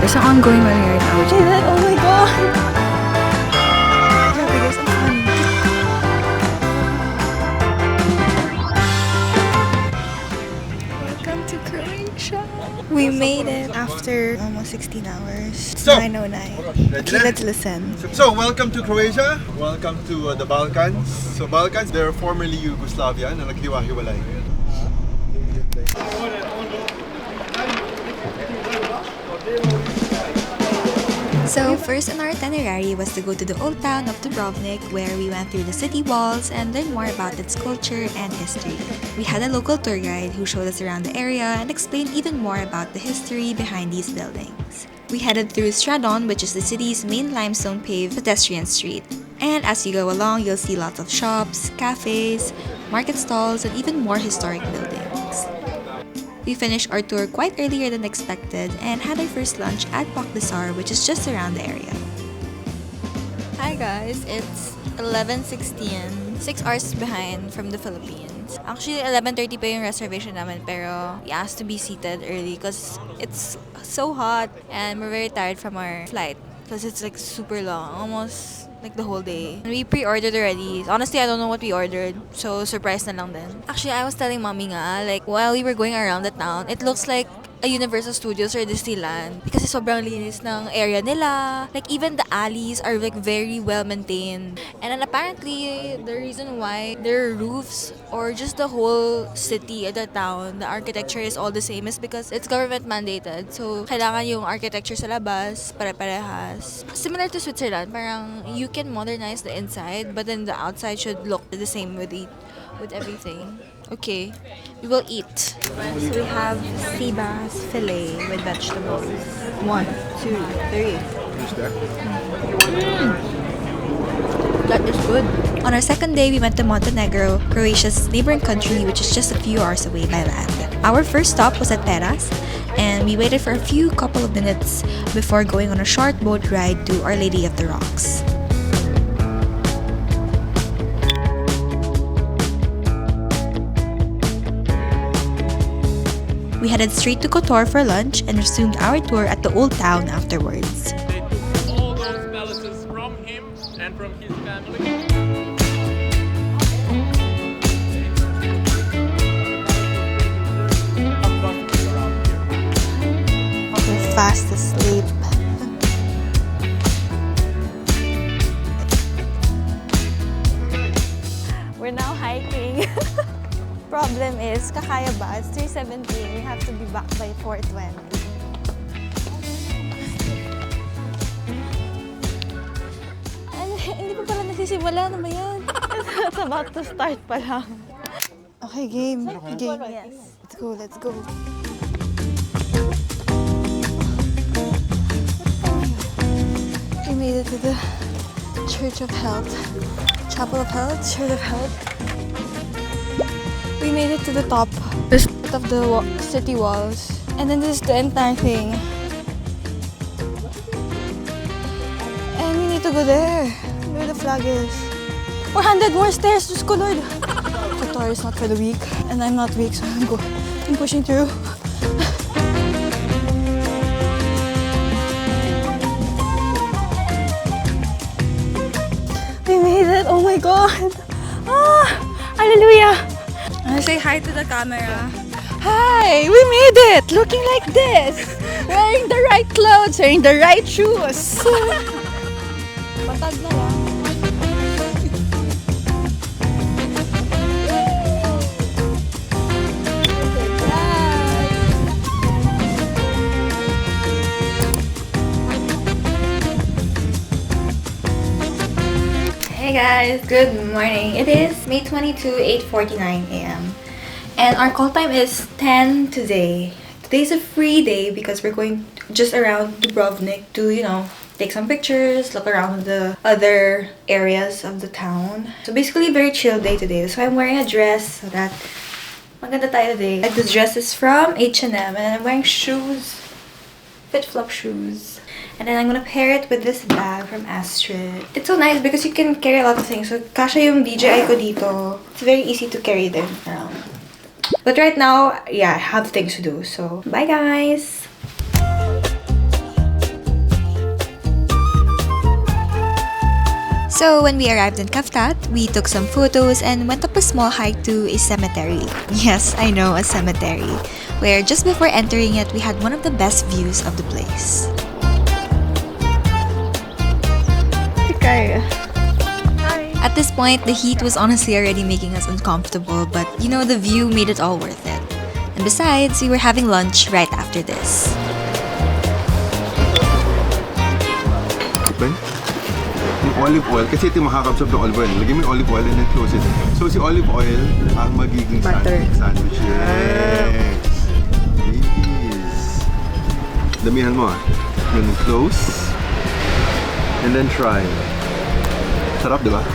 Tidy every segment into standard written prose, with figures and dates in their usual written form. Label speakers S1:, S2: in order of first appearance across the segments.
S1: There's an ongoing Mangyayari outage.
S2: Oh my god! Welcome to Croatia. We made it after almost 16 hours.
S3: So,
S2: 9:09. Okay, let's listen.
S3: So, welcome to Croatia. Welcome to the Balkans. So, Balkans, they're formerly Yugoslavia na naghiwa-hiwalay.
S2: So first on our itinerary was to go to the old town of Dubrovnik, where we went through the city walls and learned more about its culture and history. We had a local tour guide who showed us around the area and explained even more about the history behind these buildings. We headed through Stradon, which is the city's main limestone paved pedestrian street. And as you go along, you'll see lots of shops, cafes, market stalls, and even more historic buildings. We finished our tour quite earlier than expected and had our first lunch at Pakdasar, which is just around the area. Hi guys, it's 11:16, 6 hours behind from the Philippines. Actually, 11:30 pa yung reservation namin, pero we asked to be seated early because it's so hot and we're very tired from our flight because it's like super long, almost like the whole day. And we pre-ordered already. Honestly, I don't know what we ordered. So, surprise na lang din. Actually, I was telling mommy nga, like, while we were going around the town, it looks like a Universal Studios or Disneyland. Kasi sobrang linis ng area nila. Like, even the alleys are like very well maintained. And then apparently, the reason why their roofs or just the whole city at the town, the architecture is all the same is because it's government mandated. So, kailangan yung architecture sa labas, pare-parehas. Similar to Switzerland, parang you can modernize the inside, but then the outside should look the same with everything. Okay, we will eat. So we have sea bass fillet with vegetables. 1, 2, 3. That is good. On our second day, we went to Montenegro, Croatia's neighboring country, which is just a few hours away by land. Our first stop was at Peras, and we waited for a couple of minutes before going on a short boat ride to Our Lady of the Rocks. We headed straight to Kotor for lunch and resumed our tour at the old town afterwards.
S4: All those palaces from him and from his family.
S2: We're fast asleep. We're now hiking. Problem is, kakaya ba? It's 3:17. We have to be back by 4:20. Hindi pa pala nasisimula. Ano ba yan? It's about to start pa lang. Okay, game. Game, yes. Let's go. We made it to the Church of Health. Chapel of Health? Church of Health. We made it to the top of the city walls. And then this is the entire thing. And we need to go there, where the flag is. 400 more stairs, just go Lord. Kotor is not for the weak, and I'm not weak, so I'm pushing through. We made it, oh my God. Hallelujah. I say hi to the camera. Hi! We made it! Looking like this! Wearing the right clothes, wearing the right shoes. Patag na lang. Hey guys, good morning. It is May 22, 8:49 a.m. And our call time is 10 today. Today's a free day because we're going just around Dubrovnik to, take some pictures, look around the other areas of the town. So basically, very chill day today. So I'm wearing a dress so that maganda tayo today. Like this dress is from H&M and I'm wearing shoes, fit-flop shoes. And then I'm gonna pair it with this bag from Astrid. It's so nice because you can carry a lot of things. So kasha yung DJI ko dito. It's very easy to carry them around. But right now, yeah, I have things to do. So bye guys! So when we arrived in Kaftat, we took some photos and went up a small hike to a cemetery. Yes, I know, a cemetery, where just before entering it, we had one of the best views of the place.
S1: Hi.
S2: At this point, the heat was honestly already making us uncomfortable, but you know, the view made it all worth it. And besides, we were having lunch right after this.
S3: Open. Yung olive oil, kasi ito makakabsorb ng olive oil. Lagyan mo yung olive oil and then close it. So si olive oil ang magiging
S1: Butter.
S3: sandwich. Yes. Yes. Damihan mo ah. Then close. And then try. Sarap, di ba?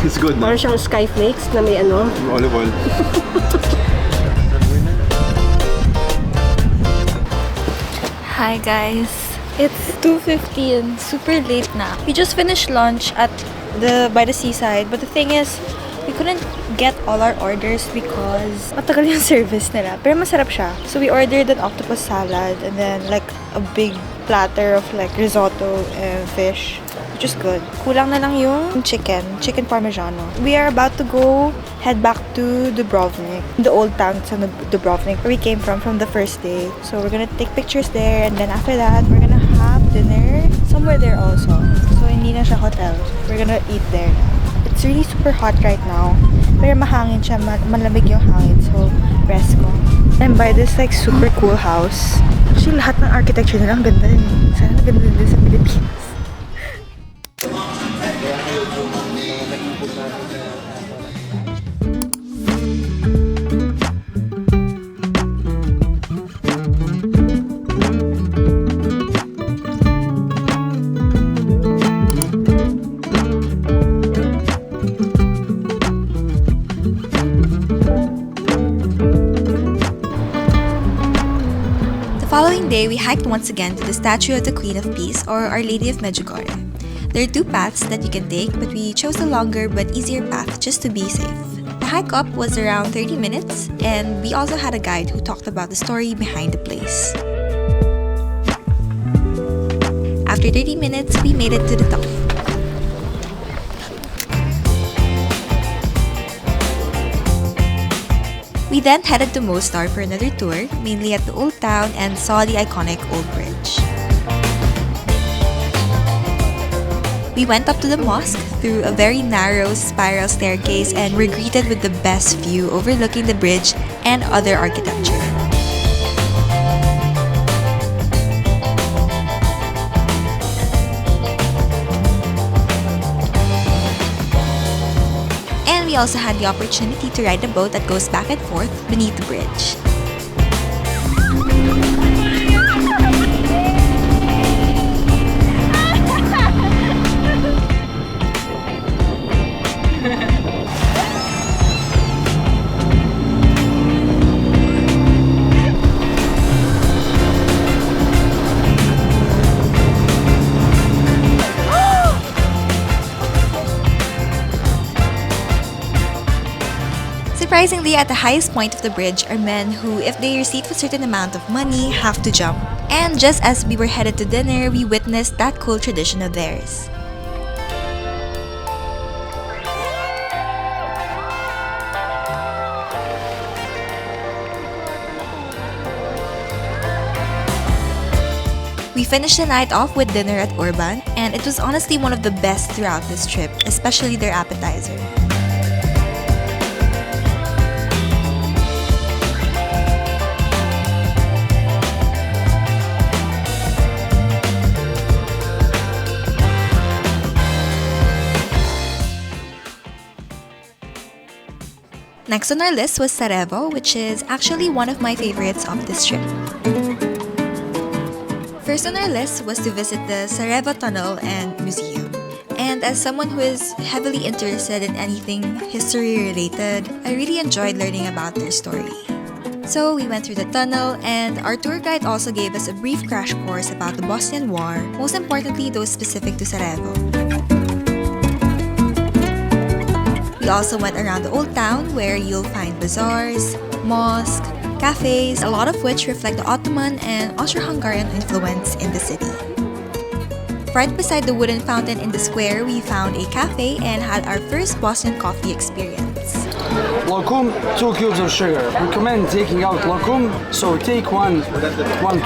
S3: It's good na.
S1: Parang siyang skyflakes na may ano.
S3: Yung olive oil.
S2: Hi guys, it's 2:15, super late na. We just finished lunch at by the seaside, but the thing is, we couldn't get all our orders because matagal yung service nila. Pero masarap siya. So we ordered an octopus salad and then like a big platter of like risotto and fish, which is good. Kulang na lang yung chicken parmigiano. We are about to head back to Dubrovnik, the old town sa Dubrovnik where we came from the first day. So we're gonna take pictures there, and then after that, we're gonna have dinner somewhere there also. So hindi na siya hotel. We're gonna eat there. It's really super hot right now. Pero mahangin siya, malamig yung hangin. So, rest ko. And by this like super cool house. Actually, lahat ng architecture nila ang ganda rin. Sana ganda din sa Pilipinas. The following day, we hiked once again to the statue of the Queen of Peace, or Our Lady of Medjugorje. There are two paths that you can take, but we chose a longer but easier path just to be safe. The hike up was around 30 minutes, and we also had a guide who talked about the story behind the place. After 30 minutes, we made it to the top. We then headed to Mostar for another tour, mainly at the old town, and saw the iconic Old Bridge. We went up to the mosque through a very narrow spiral staircase and were greeted with the best view overlooking the bridge and other architecture. We also had the opportunity to ride a boat that goes back and forth beneath the bridge. Surprisingly, at the highest point of the bridge are men who, if they receive a certain amount of money, have to jump. And just as we were headed to dinner, we witnessed that cool tradition of theirs. We finished the night off with dinner at Orban, and it was honestly one of the best throughout this trip, especially their appetizer. Next on our list was Sarajevo, which is actually one of my favorites of this trip. First on our list was to visit the Sarajevo Tunnel and Museum. And as someone who is heavily interested in anything history-related, I really enjoyed learning about their story. So we went through the tunnel, and our tour guide also gave us a brief crash course about the Bosnian War, most importantly those specific to Sarajevo. We also went around the old town where you'll find bazaars, mosques, cafes, a lot of which reflect the Ottoman and Austro-Hungarian influence in the city. Right beside the wooden fountain in the square, we found a cafe and had our first Bosnian coffee experience.
S5: Lokum, 2 cubes of sugar. Recommend taking out lokum, so take one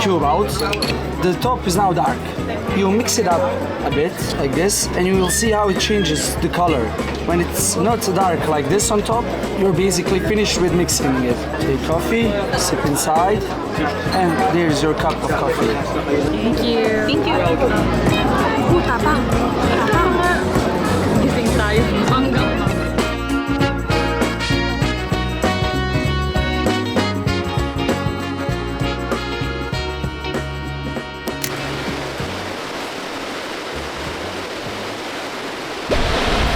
S5: cube out. The top is now dark. You mix it up a bit, like this, and you will see how it changes the color. When it's not dark like this on top, you're basically finished with mixing it. Take coffee, sip inside, and there's your cup of coffee.
S1: Thank you. Thank you. Tapang. Tapang. Gising tayo. Bangga.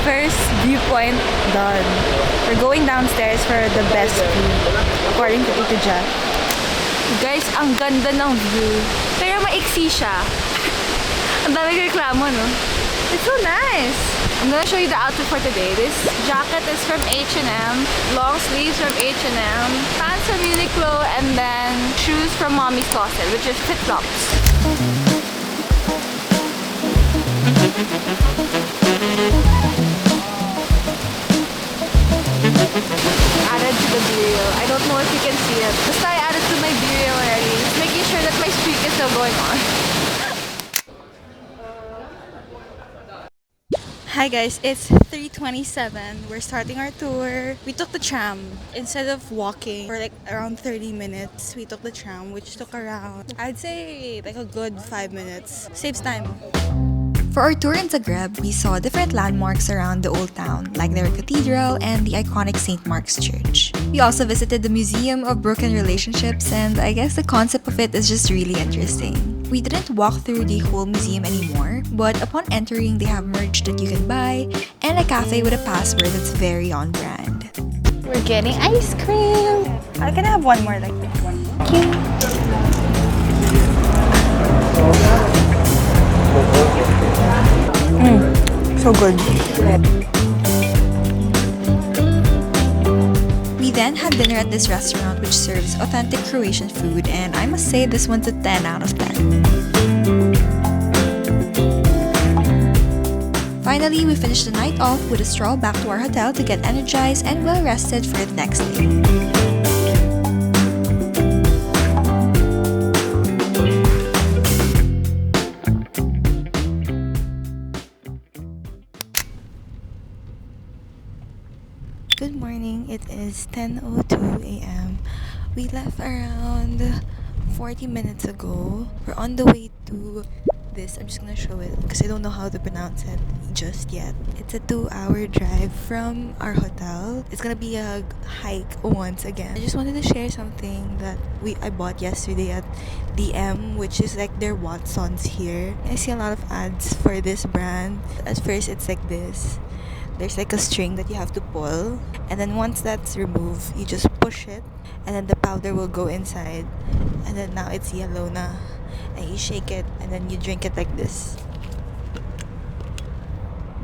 S6: First viewpoint done. We're going downstairs for the best view, according to Tito Jack. Guys, ang ganda ng view. Pero maiksi siya. Ang dami reklamo, no? It's so nice. I'm gonna show you the outfit for today. This jacket is from H&M, long sleeves from H&M, pants from Uniqlo, and then shoes from Mommy's Closet, which is flip-flops. Added to the B-reel. I don't know if you can see it. Basta I added to my B-reel already. Just making sure that my streak is still going on. Hi guys, it's 3:27. We're starting our tour. We took the tram. Instead of walking for like around 30 minutes, we took the tram, which took around, I'd say, like a good 5 minutes. Saves time.
S2: For our tour in Zagreb, we saw different landmarks around the old town, like their cathedral and the iconic St. Mark's Church. We also visited the Museum of Broken Relationships, and I guess the concept of it is just really interesting. We didn't walk through the whole museum anymore, but upon entering, they have merch that you can buy and a cafe with a password that's very on brand.
S6: We're getting ice cream. Can I have one more like this one? Thank you. So good.
S2: We then had dinner at this restaurant which serves authentic Croatian food, and I must say this one's a 10 out of 10. Finally, we finished the night off with a stroll back to our hotel to get energized and well rested for the next day.
S6: Good morning. It is 10:02 a.m. We left around 40 minutes ago. We're on the way to this. I'm just gonna show it because I don't know how to pronounce it just yet. It's a 2-hour drive from our hotel. It's gonna be a hike once again. I just wanted to share something that I bought yesterday at DM, which is like their Watsons here. I see a lot of ads for this brand. At first, it's like this. There's like a string that you have to pull, and then once that's removed, you just push it, and then the powder will go inside, and then now it's yellow na, and you shake it, and then you drink it like this.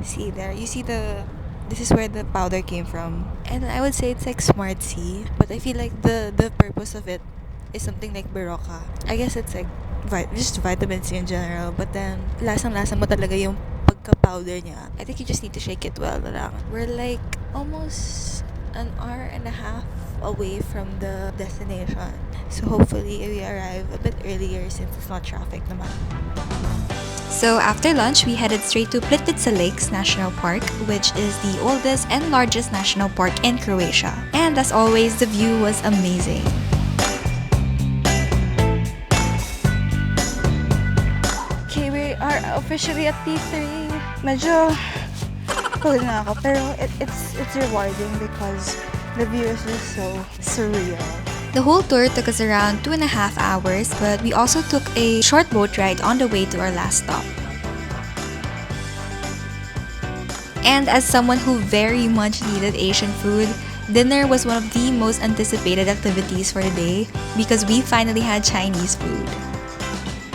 S6: See there, you see this is where the powder came from, and I would say it's like Smartsy, but I feel like the purpose of it is something like Berocca. I guess it's like just vitamin C in general, but then lasang-lasa mo talaga yung powder niya. I think you just need to shake it well lang. We're like almost an hour and a half away from the destination. So hopefully we arrive a bit earlier since it's not traffic naman.
S2: So after lunch, we headed straight to Plitvice Lakes National Park, which is the oldest and largest national park in Croatia. And as always, the view was amazing.
S6: Okay, we are officially at T3. Medyo pagod na ako, pero it's rewarding because the view is just so surreal.
S2: The whole tour took us around 2.5 hours, but we also took a short boat ride on the way to our last stop. And as someone who very much needed Asian food, dinner was one of the most anticipated activities for the day because we finally had Chinese food.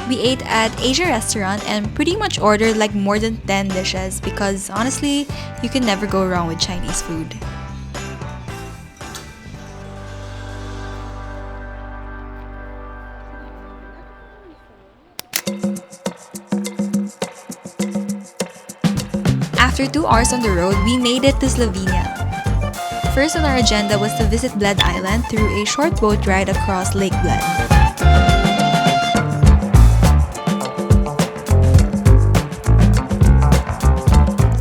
S2: We ate at Asia restaurant and pretty much ordered like more than 10 dishes because honestly, you can never go wrong with Chinese food. After 2 hours on the road, we made it to Slovenia. First on our agenda was to visit Bled Island through a short boat ride across Lake Bled.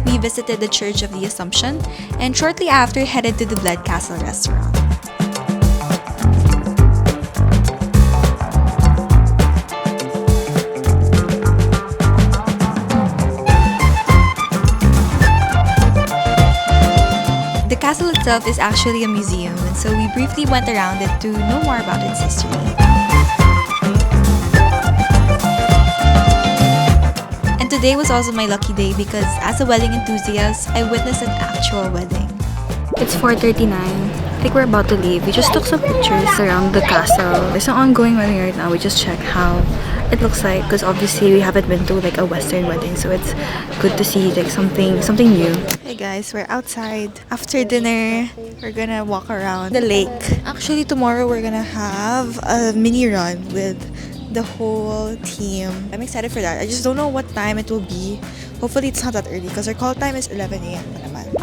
S2: We visited the Church of the Assumption and shortly after headed to the Bled Castle restaurant. The castle itself is actually a museum, and so we briefly went around it to know more about its history. And today was also my lucky day because as a wedding enthusiast, I witnessed an actual wedding.
S1: It's 4:39. I think we're about to leave. We just took some pictures around the castle. There's an ongoing wedding right now. We just checked how it looks like because obviously we haven't been to like a Western wedding, so it's good to see like something new.
S6: Hey guys, we're outside. After dinner, we're gonna walk around the lake. Actually, tomorrow we're gonna have a mini run with the whole team. I'm excited for that. I just don't know what time it will be. Hopefully it's not that early because our call time is 11 a.m.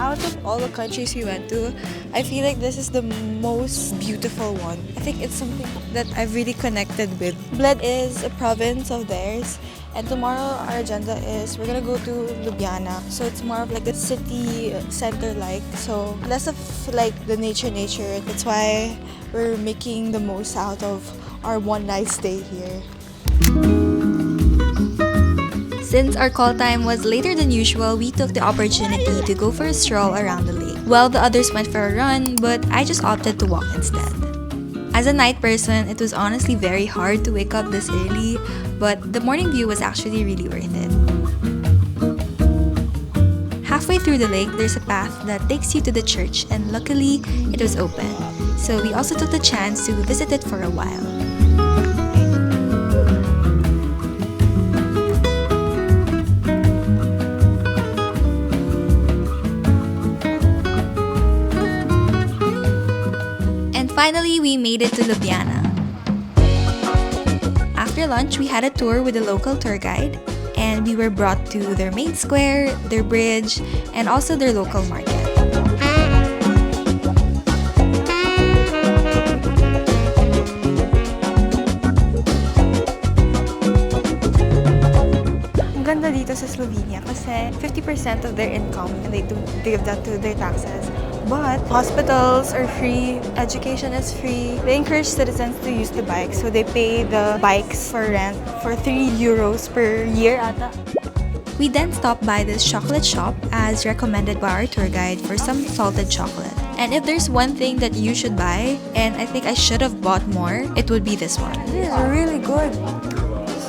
S6: Out of all the countries we went to, I feel like this is the most beautiful one. I think it's something that I've really connected with. Bled is a province of theirs, and tomorrow our agenda is we're gonna go to Ljubljana. So it's more of like the city center like, so less of like the nature. That's why we're making the most out of our one night stay here.
S2: Since our call time was later than usual, we took the opportunity to go for a stroll around the lake. Well, the others went for a run, but I just opted to walk instead. As a night person, it was honestly very hard to wake up this early, but the morning view was actually really worth it. Halfway through the lake, there's a path that takes you to the church, and luckily, it was open. So we also took the chance to visit it for a while. Finally, we made it to Ljubljana. After lunch, we had a tour with a local tour guide, and we were brought to their main square, their bridge, and also their local market.
S6: Ang ganda dito sa Slovenia kasi 50% of their income and they give that to their taxes. But hospitals are free, education is free. They encourage citizens to use the bike, so they pay the bikes for rent for 3 euros per year ata.
S2: We then stopped by this chocolate shop as recommended by our tour guide for some salted chocolate. And if there's one thing that you should buy, and I think I should have bought more, it would be this one.
S6: This is really good.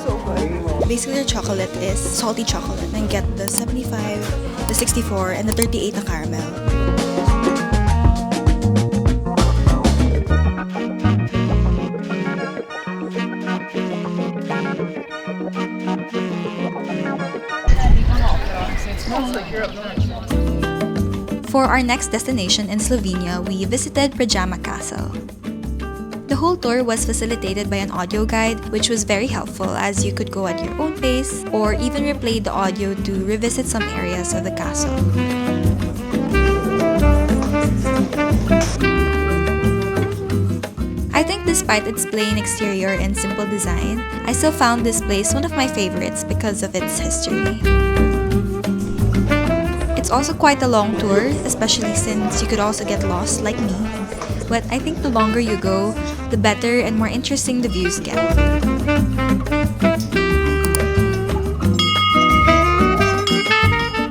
S6: So good. Basically, their chocolate is salty chocolate. And get the 75, the 64, and the 38 na caramel.
S2: For our next destination in Slovenia, we visited Pajama Castle. The whole tour was facilitated by an audio guide, which was very helpful as you could go at your own pace or even replay the audio to revisit some areas of the castle. I think despite its plain exterior and simple design, I still found this place one of my favorites because of its history. It's also quite a long tour, especially since you could also get lost like me. But I think the longer you go, the better and more interesting the views get.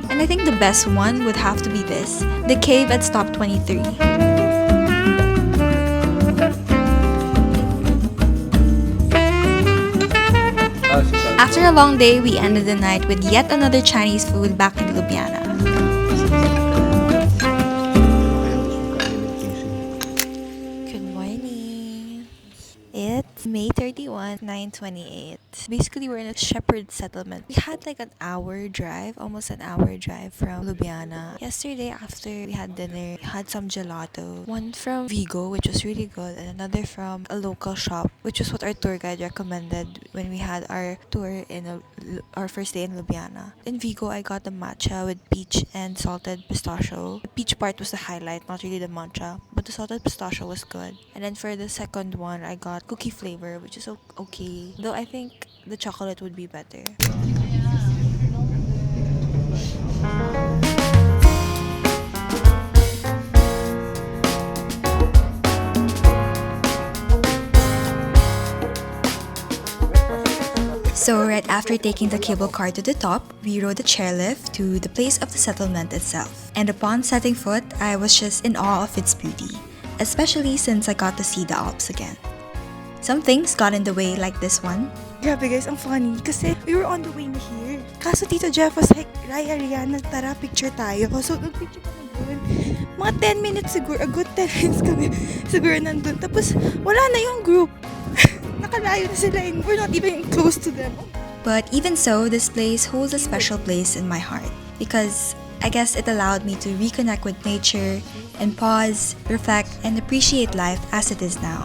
S2: And I think the best one would have to be this, the cave at Stop 23. After a long day, we ended the night with yet another Chinese food back in Ljubljana.
S6: Good morning. It's May 31, 9:28. Basically, we're in a shepherd settlement. We had like an hour drive, almost an hour drive from Ljubljana. Yesterday, after we had dinner, we had some gelato. One from Vigo, which was really good, and another from a local shop, which was what our tour guide recommended when we had our tour in our first day in Ljubljana. In Vigo, I got the matcha with peach and salted pistachio. The peach part was the highlight, not really the matcha, but the salted pistachio was good. And then for the second one, I got cookie flavor, which is okay. Though I think the chocolate would be better.
S2: So right after taking the cable car to the top, we rode the chairlift to the place of the settlement itself. And upon setting foot, I was just in awe of its beauty, especially since I got to see the Alps again. Some things got in the way, like this one.
S6: Grabe guys, ang funny kasi we were on the way here. Kaso Tito Jeff was like, Rheanna, tara picture tayo. So nagpicture kami dun. Mga 10 minutes siguro, a good 10 minutes kami siguro nandun. Tapos wala na yung group. Nakalayo na sila and we're not even close to them.
S2: But even so, this place holds a special place in my heart because I guess it allowed me to reconnect with nature and pause, reflect, and appreciate life as it is now.